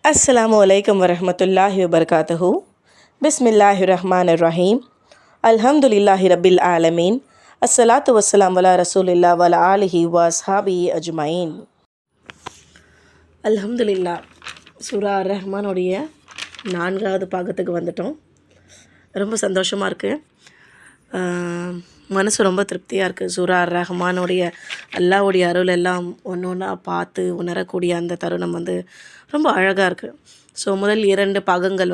அஸ்ஸலாமு அலைக்கும் வரஹ்மத்துல்லாஹி வபரகாத்துஹு. பிஸ்மில்லாஹிர் ரஹ்மானிர் ரஹீம். அல்ஹம்துலில்லாஹி ரப்பில் ஆலமீன். அஸ்ஸலாத்து வஸ்ஸலாம் அலா ரசூலில்லா வல ஆலிஹி வ அஸ்ஹாபிஹி அஜ்மஈன். அல்ஹம்துலில்லாஹ். சூரா ரஹ்மானுடைய 4வது பாகத்துக்கு வந்துட்டோம். ரொம்ப சந்தோஷமாக இருக்குது. மனசு ரொம்ப திருப்தியாக இருக்குது. சூரா ரஹ்மானுடைய அல்லாஹ்வுடைய அருள் எல்லாம் ஒன்று ஒன்றா பார்த்து உணரக்கூடிய அந்த தருணம் ரொம்ப அழகாக இருக்குது. ஸோ முதல் 2 பாகங்கள்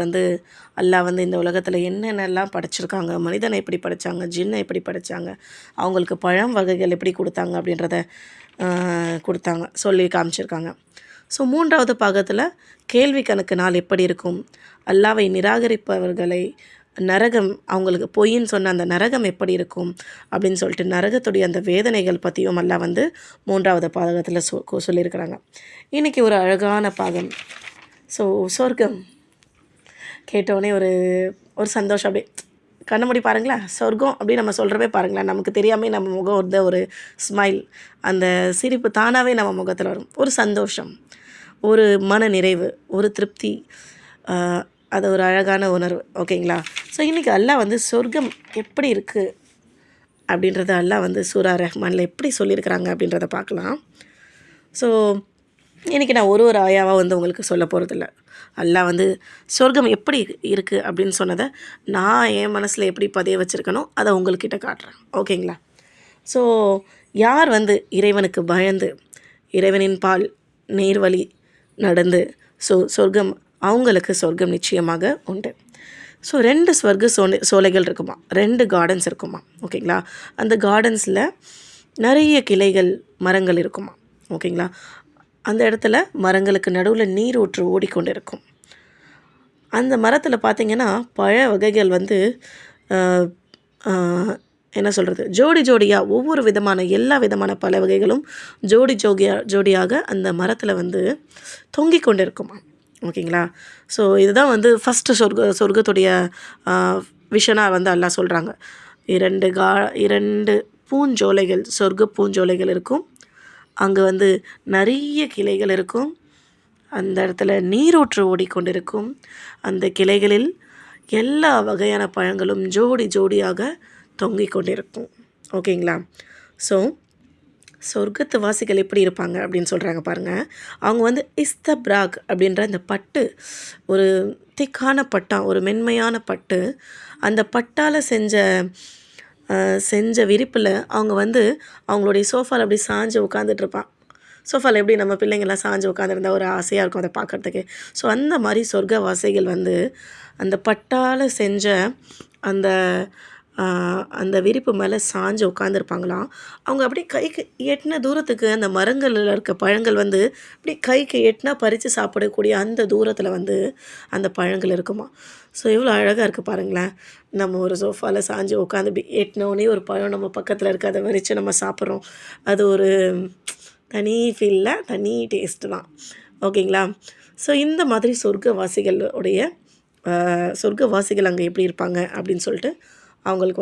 அல்லாஹ் இந்த உலகத்தில் என்னென்னலாம் படைச்சிருக்காங்க, மனிதனை எப்படி படைத்தாங்க, ஜின்னை எப்படி படைத்தாங்க, அவங்களுக்கு பழம் வகைகள் எப்படி கொடுத்தாங்க அப்படின்றத சொல்லி காமிச்சிருக்காங்க. ஸோ 3வது பாகத்தில் கேள்வி கணக்கு நாள் எப்படி இருக்கும், அல்லாவை நிராகரிப்பவர்களை நரகம், அவங்களுக்கு பொய்ன்னு சொன்ன அந்த நரகம் எப்படி இருக்கும் அப்படின்னு சொல்லிட்டு நரகத்துடைய அந்த வேதனைகள் பற்றியும் அல்லாஹ் 3வது பாகத்தில் சொல்லியிருக்கிறாங்க. இன்றைக்கி ஒரு அழகான பாகம். ஸோ சொர்க்கம் கேட்டோடனே ஒரு சந்தோஷம், அப்படியே கண்ண மூடி பாருங்களேன். சொர்க்கம் அப்படின்னு நம்ம சொல்கிறவே பாருங்களேன், நமக்கு தெரியாமே நம்ம முகம் ஒரு ஸ்மைல், அந்த சிரிப்பு தானாகவே நம்ம முகத்தில் வரும். ஒரு சந்தோஷம், ஒரு மன நிறைவு, ஒரு திருப்தி, அது ஒரு அழகான உணர்வு. ஓகேங்களா? ஸோ இன்றைக்கி அல்லாஹ் சொர்க்கம் எப்படி இருக்குது அப்படின்றத அல்லாஹ் சூரா ரஹ்மானில் எப்படி சொல்லியிருக்கிறாங்க அப்படின்றத பார்க்கலாம். ஸோ இன்றைக்கி நான் ஒரு ஆயாவாக உங்களுக்கு சொல்ல போகிறதில்ல. அல்லாஹ் சொர்க்கம் எப்படி இருக்குது அப்படின்னு சொன்னதை நான் என் மனசில் எப்படி பதிய வச்சுருக்கனோ அதை உங்கள்கிட்ட காட்டுறேன். ஓகேங்களா? ஸோ யார் இறைவனுக்கு பயந்து இறைவனின் பால் நேர்வழி நடந்து சொர்க்கம், அவங்களுக்கு சொர்க்கம் நிச்சயமாக உண்டு. ஸோ 2 ஸ்வர்க்க சோலைகள் இருக்குமா, 2 கார்டன்ஸ் இருக்குமா. ஓகேங்களா? அந்த கார்டன்ஸில் நிறைய கிளைகள், மரங்கள் இருக்குமா. ஓகேங்களா? அந்த இடத்துல மரங்களுக்கு நடுவில் நீர் ஊற்று ஓடிக்கொண்டு இருக்கும். அந்த மரத்தில் பார்த்திங்கன்னா பழ வகைகள் என்ன சொல்கிறது, ஜோடி ஜோடியாக ஒவ்வொரு விதமான எல்லா விதமான பழ வகைகளும் ஜோடியாக அந்த மரத்தில் தொங்கிக் கொண்டு இருக்குமா. ஓகேங்களா? ஸோ இதுதான் ஃபஸ்ட்டு சொர்க்கத்துடைய விஷனாக அல்லாஹ் சொல்கிறாங்க. 2 பூஞ்சோலைகள், சொர்க்க பூஞ்சோலைகள் இருக்கும். அங்கே நிறைய கிளைகள் இருக்கும். அந்த இடத்துல நீரூற்று ஓடிக்கொண்டிருக்கும். அந்த கிளைகளில் எல்லா வகையான பழங்களும் ஜோடி ஜோடியாக தொங்கிக் கொண்டிருக்கும். ஓகேங்களா? ஸோ சொர்க்கத்து வாசிகள் எப்படி இருப்பாங்க அப்படின்னு சொல்கிறாங்க பாருங்கள். அவங்க இஸ்தப்ராக் அப்படின்ற அந்த பட்டு, ஒரு திக்கான பட்டான், ஒரு மென்மையான பட்டு, அந்த பட்டால் செஞ்ச விரிப்பில் அவங்க அவங்களுடைய சோஃபாவில் அப்படி சாஞ்சு உட்காந்துட்ருப்பான். சோஃபாவில் எப்படி நம்ம பிள்ளைங்கள்லாம் சாஞ்சு உட்காந்துருந்தா ஒரு ஆசையாக இருக்கும் அதை பார்க்குறதுக்கு. ஸோ அந்த மாதிரி சொர்க்க வாசிகள் அந்த பட்டால் செஞ்ச அந்த விரிப்பு மேலே சாஞ்சு உட்காந்துருப்பாங்களாம். அவங்க அப்படியே கைக்கு எட்டின தூரத்துக்கு அந்த மரங்களில் இருக்க பழங்கள் அப்படி கைக்கு எட்டினா பறித்து சாப்பிடக்கூடிய அந்த தூரத்தில் அந்த பழங்கள் இருக்குமா. ஸோ எவ்வளோ அழகாக இருக்குது பாருங்களேன். நம்ம ஒரு சோஃபாவில் சாஞ்சு உட்காந்து இப்படி எட்டினோடனே ஒரு பழம் நம்ம பக்கத்தில் இருக்க, அதை வரித்து நம்ம சாப்பிட்றோம். அது ஒரு தனி ஃபீலில் தனி டேஸ்ட்டு தான். ஓகேங்களா? ஸோ இந்த மாதிரி சொர்க்கவாசிகள் அங்கே எப்படி இருப்பாங்க அப்படின்னு சொல்லிட்டு அவங்களுக்கு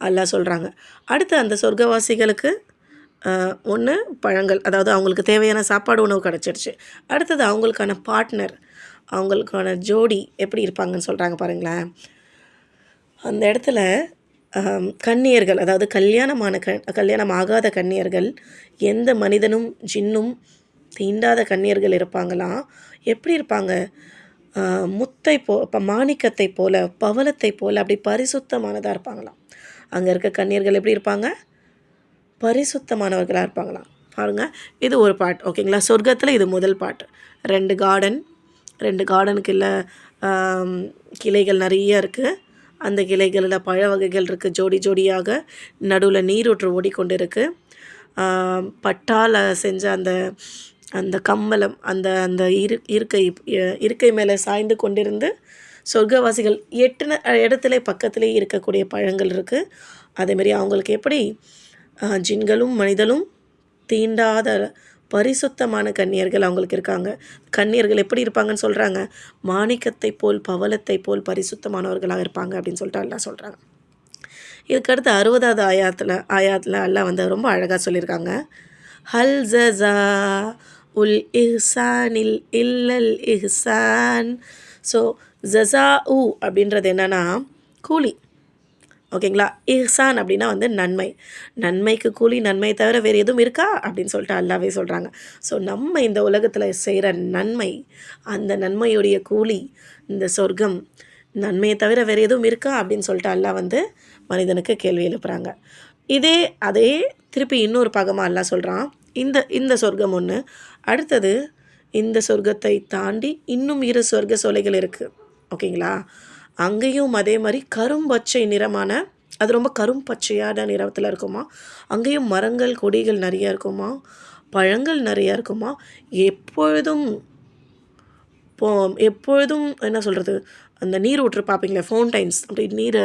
அல்லாஹ் சொல்கிறாங்க. அடுத்து அந்த சொர்க்கவாசிகளுக்கு ஒன்று பழங்கள், அதாவது அவங்களுக்கு தேவையான சாப்பாடு உணவு கிடச்சிருச்சு. அடுத்தது அவங்களுக்கான பார்ட்னர், அவங்களுக்கான ஜோடி எப்படி இருப்பாங்கன்னு சொல்கிறாங்க பாருங்களேன். அந்த இடத்துல கன்னியர்கள், அதாவது கல்யாணம் ஆகாத கன்னியர்கள், எந்த மனிதனும் ஜின்னும் தீண்டாத கன்னியர்கள் இருப்பாங்களாம். எப்படி இருப்பாங்க? முத்தை மாணிக்கத்தை போல, பவளத்தை போல் அப்படி பரிசுத்தமானதாக இருப்பாங்களாம். அங்கே இருக்க கன்னியர்கள் எப்படி இருப்பாங்க? பரிசுத்தமானவர்களாக இருப்பாங்களாம். பாருங்கள், இது ஒரு பாட். ஓகேங்களா? சொர்க்கத்தில் இது முதல் பாட்டு. 2 கார்டனுக்கு இல்லை கிளைகள் நிறைய இருக்குது. அந்த கிளைகளில் பழ வகைகள் இருக்குது ஜோடி ஜோடியாக. நடுவில் நீரூற்று ஓடிக்கொண்டு இருக்குது. பட்டால் செஞ்ச அந்த கம்மலம், அந்த இருக்கை மேலே சாய்ந்து கொண்டிருந்து சொர்க்கவாசிகள் எட்டின இடத்துல பக்கத்திலே இருக்கக்கூடிய பழங்கள் இருக்குது. அதேமாரி அவங்களுக்கு எப்படி ஜின்களும் மனிதனும் தீண்டாத பரிசுத்தமான கன்னியர்கள் அவங்களுக்கு இருக்காங்க. கன்னியர்கள் எப்படி இருப்பாங்கன்னு சொல்கிறாங்க? மாணிக்கத்தை போல், பவளத்தை போல் பரிசுத்தமானவர்களாக இருப்பாங்க அப்படின்னு சொல்லிட்டு அல்லாஹ் சொல்கிறாங்க. இதுக்கடுத்து 60வது ஆயாத்தில் அல்லாஹ் ரொம்ப அழகாக சொல்லியிருக்காங்க. ஹல் ஜஸா உல் இஹ்சானில் இல்லல் இஹ்சான். ஸோ ஜஸா உ அப்படின்றது என்னென்னா கூலி. ஓகேங்களா? இஹ்சான் அப்படின்னா வந்து நன்மை. நன்மைக்கு கூலி நன்மை தவிர வேறு எதுவும் இருக்கா அப்படின்னு சொல்லிட்டு அல்லாவே சொல்கிறாங்க. ஸோ நம்ம இந்த உலகத்தில் செய்கிற நன்மை, அந்த நன்மையுடைய கூலி இந்த சொர்க்கம். நன்மையை தவிர வேறு எதுவும் இருக்கா அப்படின்னு சொல்லிட்டு அல்லாஹ் வந்து மனிதனுக்கு கேள்வி எழுப்புகிறாங்க. அதே திருப்பி இன்னொரு பாகமாக அல்லாஹ் சொல்கிறான், இந்த இந்த சொர்க்கம் ஒன்று, அடுத்தது இந்த சொர்க்கத்தை தாண்டி இன்னும் 2 சொர்க்க சோலைகள் இருக்குது. ஓகேங்களா? அங்கேயும் அதே மாதிரி கரும்பச்சை நிறமான, அது ரொம்ப கரும்பச்சையான நிறத்தில் இருக்குமா. அங்கேயும் மரங்கள் கொடிகள் நிறையா இருக்குமா, பழங்கள் நிறையா இருக்குமா. எப்பொழுதும் எப்பொழுதும் என்ன சொல்கிறது, அந்த நீரூற்று பார்ப்பீங்களே ஃபவுண்டைன்ஸ், அப்படி நீரை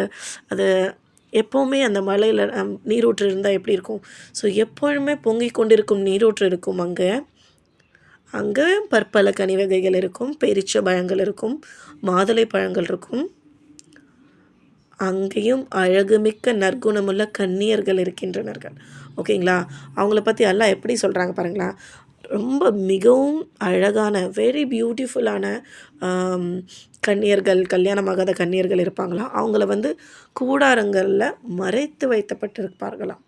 அது எப்போவுமே அந்த மலையில் நீரூற்று இருந்தால் எப்படி இருக்கும். ஸோ எப்பொழுதுமே பொங்கி கொண்டிருக்கும் நீரூற்று இருக்கும் அங்கே. அங்கே பற்பல கனி வகைகள் இருக்கும், பேரிச்ச பழங்கள் இருக்கும், மாதுளை பழங்கள் இருக்கும். அங்கேயும் அழகுமிக்க நற்குணமுள்ள கன்னியர்கள் இருக்கின்றனர்கள். ஓகேங்களா? அவங்கள பற்றி அல்லாஹ் எப்படி சொல்கிறாங்க பாருங்களா. ரொம்ப மிகவும் அழகான வெரி பியூட்டிஃபுல்லான கன்னியர்கள், கல்யாணமாகாத கன்னியர்கள் இருப்பாங்களாம். அவங்கள வந்து கூடாரங்களில் மறைத்து வைக்கப்பட்டிருப்பார்களாம்.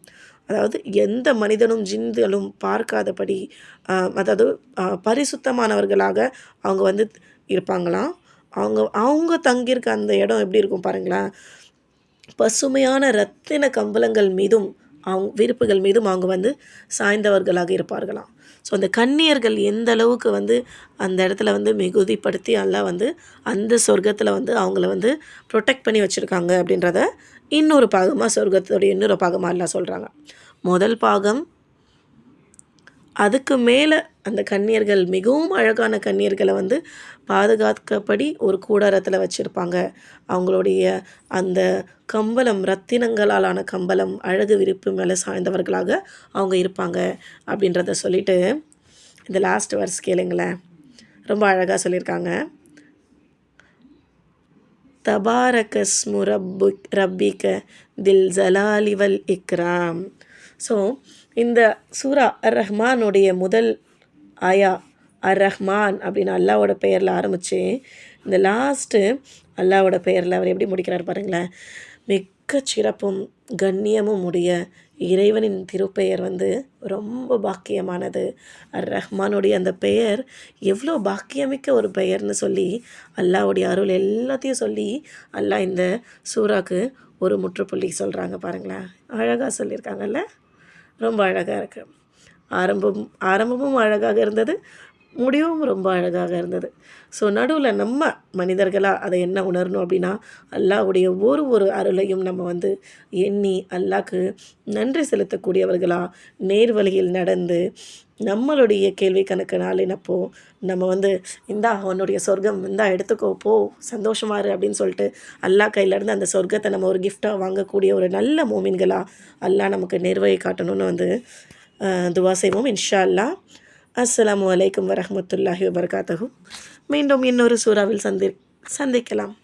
அதாவது எந்த மனிதனும் ஜின்களும் பார்க்காதபடி, அதாவது பரிசுத்தமானவர்களாக அவங்க வந்து இருப்பாங்களாம். அவங்க அவங்க தங்கியிருக்க அந்த இடம் எப்படி இருக்கும் பாருங்களேன். பசுமையான இரத்தின கம்பளங்கள் மீதும் விரிப்புகள் மீதும் அவங்க வந்து சாய்ந்தவர்களாக இருப்பார்களாம். ஸோ அந்த கன்னியர்கள் எந்த அளவுக்கு வந்து அந்த இடத்துல வந்து மிகுதிப்படுத்தி அல்லாஹ் வந்து அந்த சொர்க்கத்தில் வந்து அவங்கள வந்து ப்ரொடெக்ட் பண்ணி வச்சுருக்காங்க அப்படின்றத இன்னொரு பாகமாக, சொர்க்கத்துடைய இன்னொரு பாகமாக அல்லாஹ் சொல்கிறாங்க. முதல் பாகம், அதுக்கு மேலே அந்த கன்னியர்கள், மிகவும் அழகான கன்னியர்களை வந்து பாதுகாக்கப்படி ஒரு கூடாரத்தில் வச்சுருப்பாங்க. அவங்களுடைய அந்த கம்பளம், ரத்தினங்களாலான கம்பளம், அழகு விரிப்பு மேலே சாய்ந்தவர்களாக அவங்க இருப்பாங்க அப்படின்றத சொல்லிவிட்டு, இந்த லாஸ்ட் வர்ஸ் கேளுங்களேன், ரொம்ப அழகாக சொல்லியிருக்காங்க. தபாரகஸ்மு ரப்பிக தில் ஜலாலி வல் இக்ராம். ஸோ இந்த சூரா ரஹ்மானுடைய முதல் ஆயா ரஹ்மான் அப்படின்னு அல்லாவோட பெயரில் ஆரம்பித்து இந்த லாஸ்ட்டு அல்லாவோட பெயரில் அவர் எப்படி முடிக்கிறார் பாருங்களேன். மிக்க சிறப்பும் கண்ணியமும் உடைய இறைவனின் திருப்பெயர் வந்து ரொம்ப பாக்கியமானது. ரஹ்மானுடைய அந்த பெயர் எவ்வளோ பாக்கியமிக்க ஒரு பெயர்னு சொல்லி அல்லாவுடைய அருள் எல்லாத்தையும் சொல்லி அல்லாஹ் இந்த சூறாக்கு ஒரு முற்றுப்புள்ளி சொல்கிறாங்க பாருங்களேன். அழகாக சொல்லியிருக்காங்கல்ல, ரொம்ப அழகாக இருக்குது. ஆரம்பமும் அழகாக இருந்தது, முடிவும் ரொம்ப அழகாக இருந்தது. ஸோ நடுவில் நம்ம மனிதர்களாக அதை என்ன உணரணும் அப்படின்னா, அல்லாஹ்வுடைய ஒரு அருளையும் நம்ம வந்து எண்ணி அல்லாஹ்க்கு நன்றி செலுத்தக்கூடியவர்களாக நேர்வழியில் நடந்து, நம்மளுடைய கேள்வி கணக்கு நாளினப்போ நம்ம வந்து இந்தா உன்னுடைய சொர்க்கம் இந்தா எடுத்துக்கோ போ சந்தோஷமாக இரு அப்படின்னு சொல்லிட்டு அல்லாஹ் கையிலேருந்து அந்த சொர்க்கத்தை நம்ம ஒரு கிஃப்டாக வாங்கக்கூடிய ஒரு நல்ல மோமின்களாக அல்லாஹ் நமக்கு நேர்வழி காட்டணும்னு வந்து துவா செய்வோம் இன்ஷா அல்லாஹ். அஸ்ஸலாமு அலைக்கும் வரஹ்மத்துல்லாஹி வபரகாத்துஹு. மீண்டும் இன்னொரு சூறாவில் சந்திக்கலாம்.